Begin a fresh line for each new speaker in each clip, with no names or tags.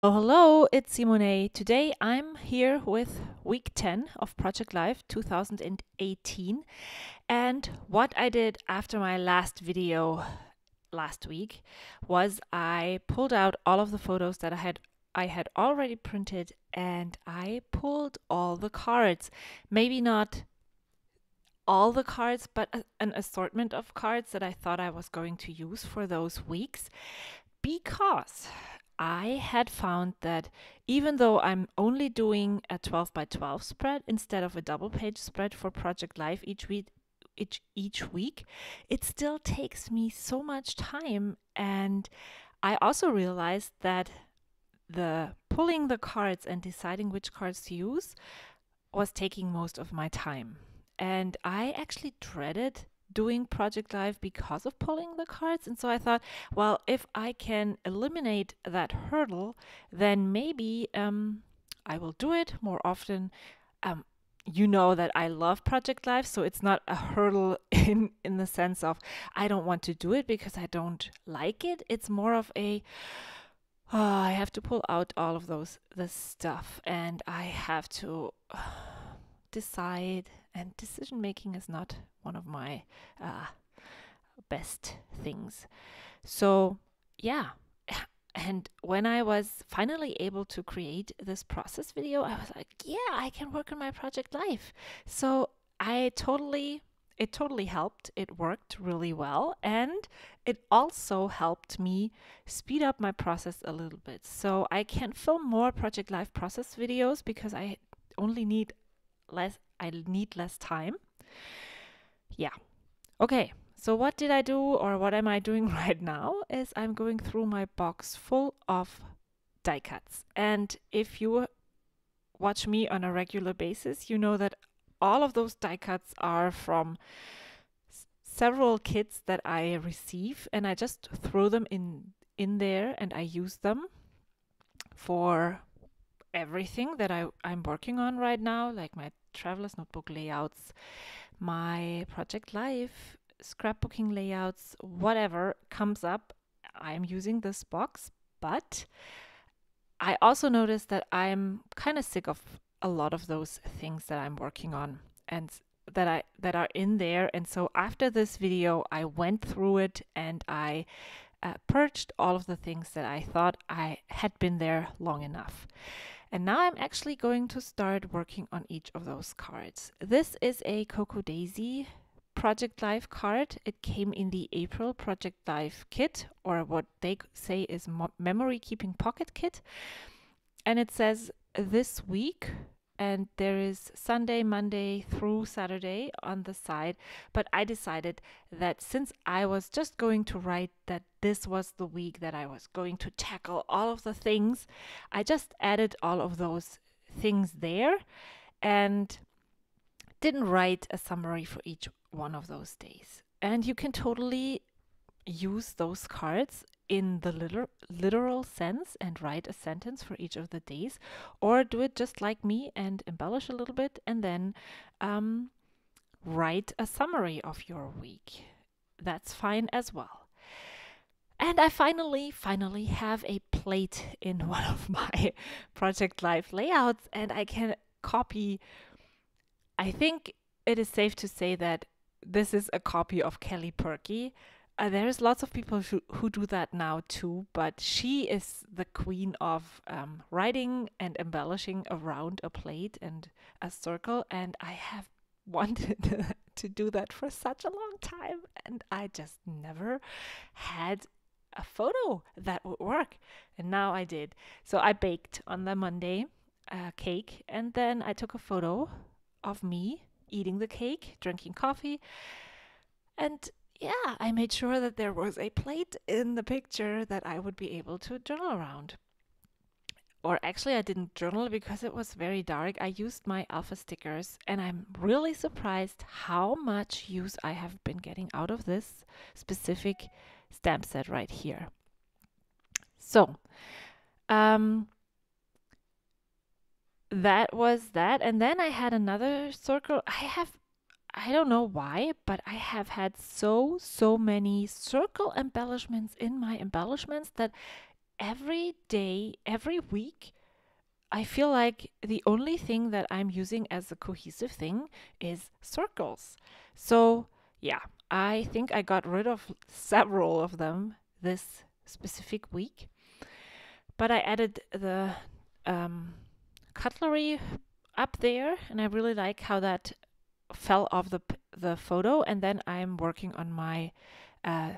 Hello, it's Simone. Today I'm here with week 10 of Project Life 2018. And what I did after my last video last week was I pulled out all of the photos that I had already printed, and I pulled all the cards. Maybe not all the cards, but an assortment of cards that I thought I was going to use for those weeks, because I had found that even though I'm only doing a 12 by 12 spread instead of a double page spread for Project Life each week, it still takes me so much time. And I also realized that the pulling the cards and deciding which cards to use was taking most of my time. And I actually dreaded doing Project Live because of pulling the cards. And so I thought, well, if I can eliminate that hurdle, then maybe I will do it more often. You know that I love Project Live, so it's not a hurdle in the sense of I don't want to do it because I don't like it. It's more of a I have to pull out all of this stuff, and I have to decide, and decision making is not one of my best things. So yeah, and when I was finally able to create this process video, I was like, yeah, I can work on my Project Life. So it totally helped. It worked really well, and it also helped me speed up my process a little bit. So I can film more Project Life process videos because I need less time. Yeah. Okay. So what did I do, or what am I doing right now is I'm going through my box full of die cuts. And if you watch me on a regular basis, you know that all of those die cuts are from several kits that I receive, and I just throw them in there, and I use them for everything that I'm working on right now, like my traveler's notebook layouts, my Project Life scrapbooking layouts, whatever comes up, I'm using this box. But I also noticed that I'm kind of sick of a lot of those things that I'm working on and that are in there. And so after this video, I went through it, and I purged all of the things that I thought I had been there long enough. And now I'm actually going to start working on each of those cards. This is a Coco Daisy Project Life card. It came in the April Project Life kit, or what they say is memory keeping pocket kit. And it says this week, and there is Sunday, Monday through Saturday on the side. But I decided that since I was just going to write that this was the week that I was going to tackle all of the things, I just added all of those things there and didn't write a summary for each one of those days. And you can totally use those cards in the literal sense and write a sentence for each of the days, or do it just like me and embellish a little bit, and then write a summary of your week. That's fine as well. And I finally have a plate in one of my Project Life layouts, and I can copy. I think it is safe to say that this is a copy of Kelly Perky. There's lots of people who do that now too, but she is the queen of writing and embellishing around a plate and a circle, and I have wanted to do that for such a long time, and I just never had a photo that would work, and now I did. So I baked on the Monday cake, and then I took a photo of me eating the cake, drinking coffee, and yeah, I made sure that there was a plate in the picture that I would be able to journal around. Or actually, I didn't journal because it was very dark. I used my alpha stickers, and I'm really surprised how much use I have been getting out of this specific stamp set right here. So, that was that. And then I had another circle. I don't know why, but I have had so many circle embellishments in my embellishments that every day, every week, I feel like the only thing that I'm using as a cohesive thing is circles. So, yeah, I think I got rid of several of them this specific week. But I added the um, cutlery up there, and I really like how that fell off the photo. And then I'm working on my uh,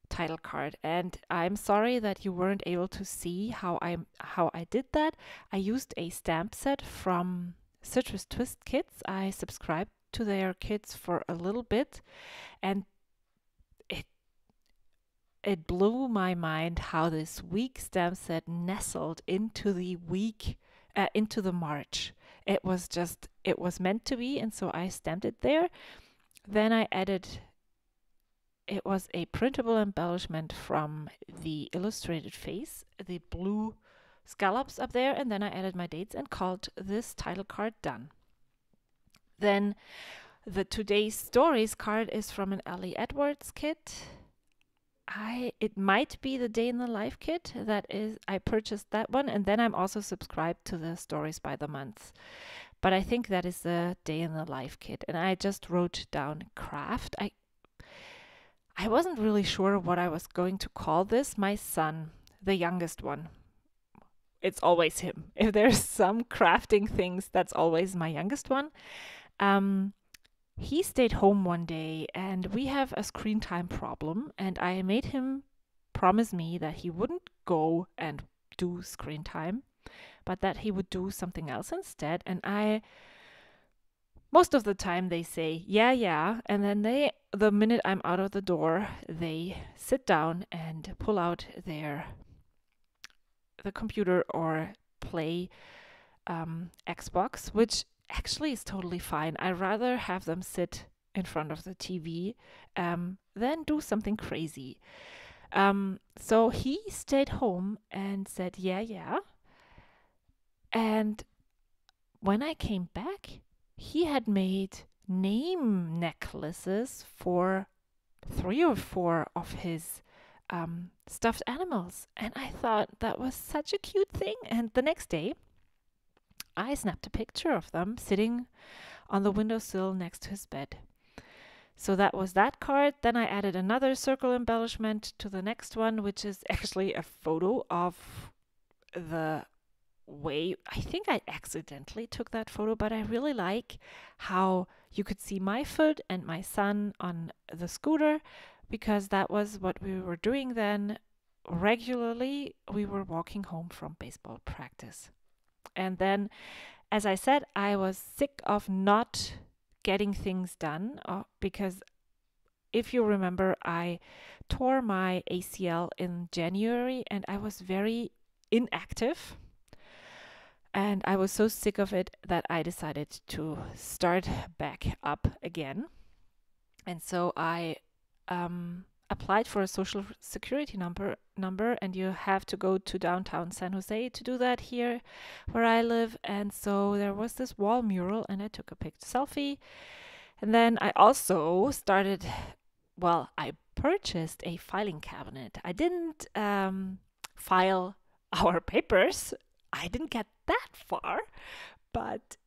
title card, and I'm sorry that you weren't able to see how I did that. I used a stamp set from Citrus Twist Kits. I subscribed to their kits for a little bit, and it it blew my mind how this week stamp set nestled into the week into the March. It was meant to be, and so I stamped it there. Then I added, it was a printable embellishment from the illustrated face, the blue scallops up there, and then I added my dates and called this title card done. Then the Today's Stories card is from an Ellie Edwards kit. It might be the Day in the Life kit. That is, I purchased that one, and then I'm also subscribed to the Stories by the Month. But I think that is the Day in the Life kit, and I just wrote down craft. I wasn't really sure what I was going to call this. My son, the youngest one, it's always him. If there's some crafting things, that's always my youngest one. He stayed home one day, and we have a screen time problem, and I made him promise me that he wouldn't go and do screen time, but that he would do something else instead. And most of the time they say, yeah, and then the minute I'm out of the door, they sit down and pull out the computer or play Xbox, which actually is totally fine. I'd rather have them sit in front of the TV than do something crazy. So he stayed home and said, yeah. And when I came back, he had made name necklaces for 3 or 4 of his stuffed animals. And I thought that was such a cute thing. And the next day, I snapped a picture of them sitting on the windowsill next to his bed. So that was that card. Then I added another circle embellishment to the next one, which is actually a photo of the way. I think I accidentally took that photo, but I really like how you could see my foot and my son on the scooter, because that was what we were doing then regularly. We were walking home from baseball practice. And then, as I said, I was sick of not getting things done because if you remember, I tore my ACL in January and I was very inactive. And I was so sick of it that I decided to start back up again. And so I applied for a social security number, and you have to go to downtown San Jose to do that here where I live. And so there was this wall mural, and I took a selfie. And then I also started, I purchased a filing cabinet. I didn't file our papers. I didn't get that far, but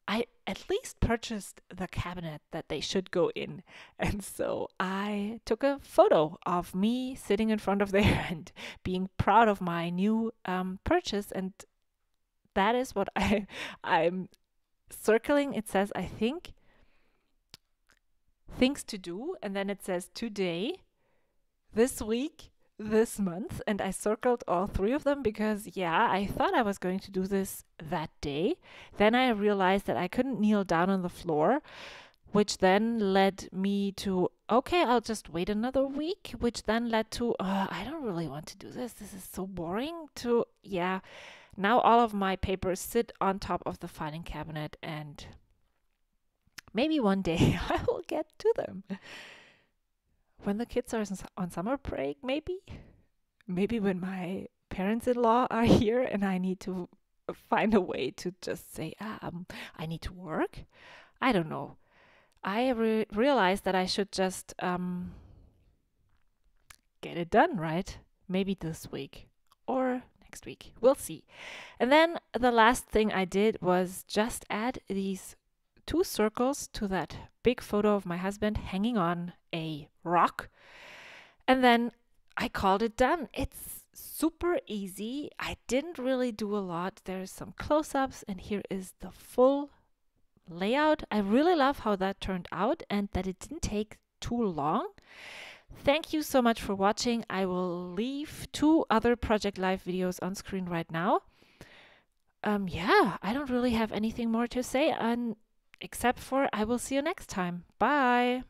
I at least purchased the cabinet that they should go in. And so I took a photo of me sitting in front of there and being proud of my new purchase. And that is what I'm circling. It says, I think, things to do. And then it says today, this week, this month, and I circled all 3 of them because I thought I was going to do this that day. Then I realized that I couldn't kneel down on the floor, which then led me to, okay, I'll just wait another week, which then led to, I don't really want to do this. This is so boring to, now all of my papers sit on top of the filing cabinet, and maybe one day I will get to them. When the kids are on summer break, maybe when my parents-in-law are here and I need to find a way to just say, I need to work. I don't know. I realized that I should just get it done, right? maybe this week or next week. We'll see. And then the last thing I did was just add these 2 circles to that big photo of my husband hanging on a rock. And then I called it done. It's super easy. I didn't really do a lot. There's some close-ups, and here is the full layout. I really love how that turned out and that it didn't take too long. Thank you so much for watching. I will leave 2 other Project Live videos on screen right now. Yeah, I don't really have anything more to say except for I will see you next time. Bye.